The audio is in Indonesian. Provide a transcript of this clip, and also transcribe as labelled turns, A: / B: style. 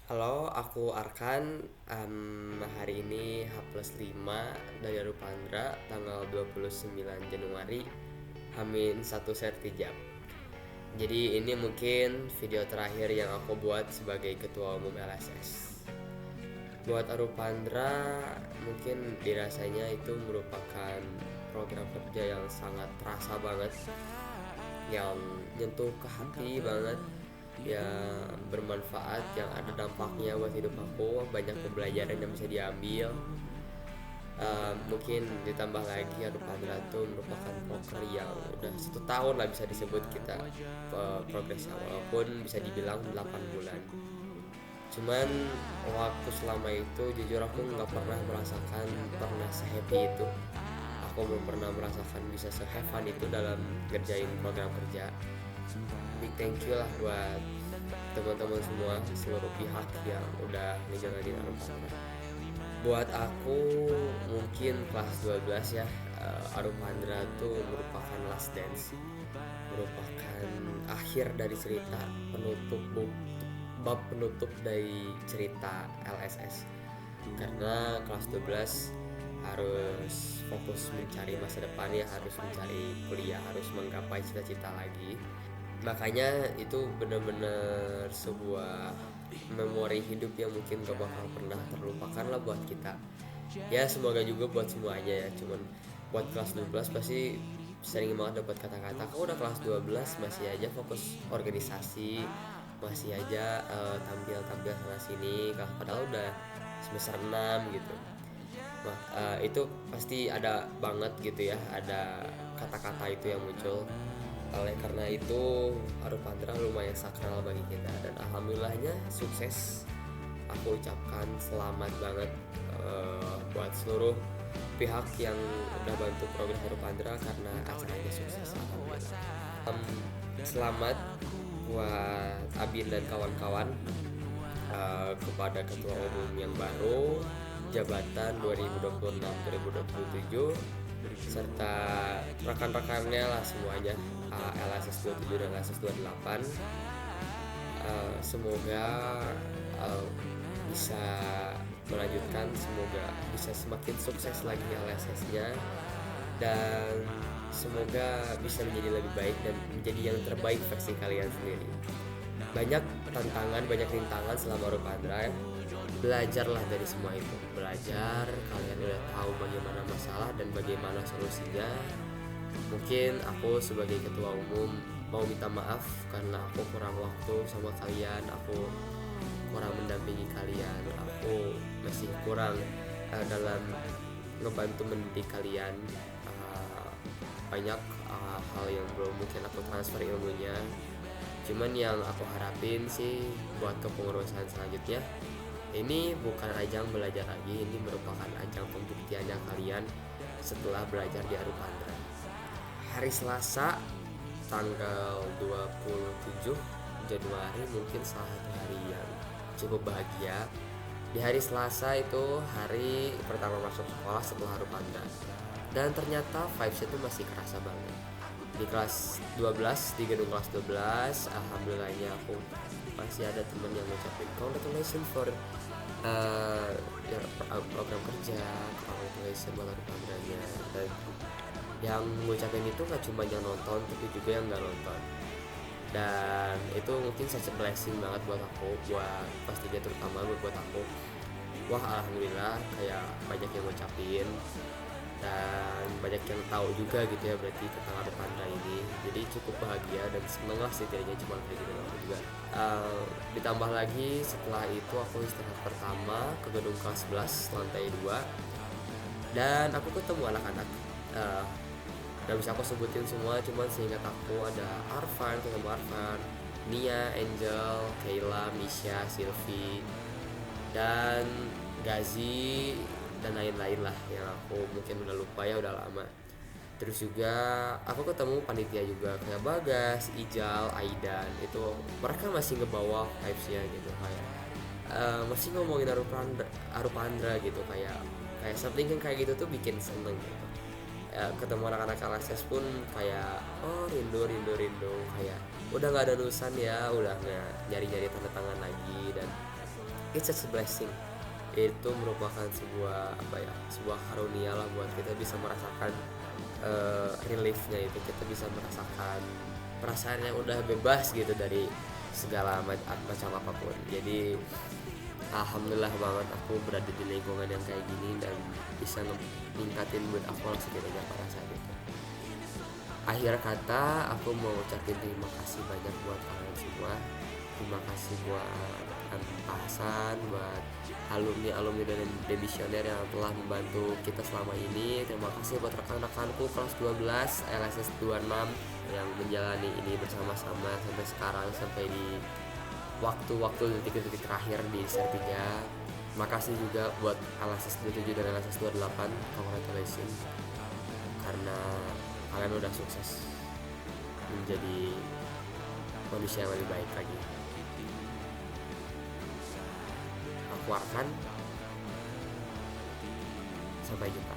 A: Halo, aku Arkan. Hari ini H+5 dari Arupandra tanggal 29 Januari Hamin 1 Sertijab. Jadi ini mungkin video terakhir yang aku buat sebagai ketua umum LSS. Buat Arupandra mungkin dirasanya itu merupakan program kerja yang sangat terasa banget, yang nyentuh ke hati banget, yang bermanfaat, yang ada dampaknya buat hidup aku. Banyak pembelajaran yang bisa diambil. Mungkin ditambah lagi Arupandra itu merupakan proker yang udah 1 tahun lah bisa disebut kita progresnya, walaupun bisa dibilang 8 bulan. Cuman waktu selama itu jujur aku nggak pernah merasakan pernah se-happy itu. Aku belum pernah merasakan bisa se-have fun itu dalam ngerjain program kerja. Big thank you lah buat teman-teman semua, seluruh pihak yang udah ngejalanin Arupandra. Buat aku mungkin kelas 12 ya, Arupandra tuh merupakan last dance, merupakan akhir dari cerita, bab penutup dari cerita LSS. Karena kelas 12 harus fokus mencari masa depan ya, harus mencari kuliah, harus menggapai cita-cita lagi. Makanya itu benar-benar sebuah memori hidup yang mungkin gak bakal pernah terlupakan lah buat kita. Ya semoga juga buat semuanya ya. Cuman buat kelas 12 pasti sering banget dapat kata-kata, kau udah kelas 12 masih aja fokus organisasi, masih aja tampil-tampil sana sini, padahal udah semester 6 gitu. Itu pasti ada banget gitu ya, ada kata-kata itu yang muncul. Oleh karena itu Arupandra lumayan sakral bagi kita, dan alhamdulillahnya sukses. Aku ucapkan selamat banget buat seluruh pihak yang udah bantu progres Arupandra karena acaranya sukses, alhamdulillah. Selamat buat Abin dan kawan-kawan, kepada ketua umum yang baru jabatan 2026-2027 serta rekan-rekannya lah semuanya, LSS 27 dan LSS 28. Semoga bisa melanjutkan, semoga bisa semakin sukses lagi LSS-nya, dan semoga bisa menjadi lebih baik dan menjadi yang terbaik versi kalian sendiri. Banyak tantangan, banyak rintangan selama Arupandra ya. Belajarlah dari semua itu, belajar, kalian udah tahu bagaimana masalah dan bagaimana solusinya. Mungkin aku sebagai ketua umum mau minta maaf karena aku kurang waktu sama kalian, aku kurang mendampingi kalian, aku masih kurang dalam ngebantu mendidik kalian. Banyak hal yang belum mungkin aku transfer ilmunya. Cuman yang aku harapin sih buat kepengurusan selanjutnya, ini bukan ajang belajar lagi, ini merupakan ajang pembuktiannya kalian setelah belajar di Arupandra. Hari Selasa tanggal 27 Januari mungkin salah satu hari yang cukup bahagia. Di hari Selasa itu hari pertama masuk sekolah setelah Arupandra, dan ternyata vibes itu masih kerasa banget. Di kelas 12, di gedung kelas 12, alhamdulillahnya aku masih ada temen yang ngucapin congratulations for your program kerja, congratulations buat Arupandra-nya. Dan yang ngucapin itu gak cuma yang nonton tapi juga yang gak nonton, dan itu mungkin such a blessing banget buat aku, buat pastinya terutama buat aku. Wah alhamdulillah, kayak banyak yang ngucapin dan banyak yang tahu juga gitu ya berarti tentang Arupandra ini. Jadi cukup bahagia dan seneng lah setidaknya, cuma kayak gitu aku juga. Ditambah lagi setelah itu aku istirahat pertama ke gedung kelas 11 lantai 2, dan aku ketemu anak-anak. Gak bisa aku sebutin semua, cuman seingat aku ada ketemu Arfan, Nia, Angel, Kayla, Misha, Sylvie, dan Gazi, dan lain-lain lah yang aku mungkin udah lupa ya, udah lama. Terus juga aku ketemu panitia juga kayak Bagas, Ijal, Aidan. Itu mereka masih ngebawa vibes-nya gitu, kayak masih ngomongin Arupandra gitu, kayak something yang kayak gitu tuh bikin seneng gitu. Ketemu anak-anak LSS pun kayak rindu kayak udah nggak ada lulusan ya, udah nggak nyari-nyari tanda tangan lagi, dan it's a blessing. Itu merupakan sebuah karunia lah buat kita bisa merasakan reliefnya, itu kita bisa merasakan perasaan yang udah bebas gitu dari segala macam apapun. Jadi alhamdulillah banget aku berada di lingkungan yang kayak gini dan bisa ningkatin mood aku lah setidaknya pada saat itu. Akhir kata aku mau ucapin terima kasih banyak buat kalian semua. Terima kasih buat Pak Hasan, buat alumni dan demisioner yang telah membantu kita selama ini. Terima kasih buat rekan-rekanku kelas 12 LSS 26 yang menjalani ini bersama-sama sampai sekarang, sampai di waktu-waktu detik-detik terakhir di seri 3. Makasih juga buat LSS 27 dan LSS 28. Congratulations, karena kalian udah sukses menjadi manusia yang lebih baik lagi. Aku Arfan, sampai jumpa.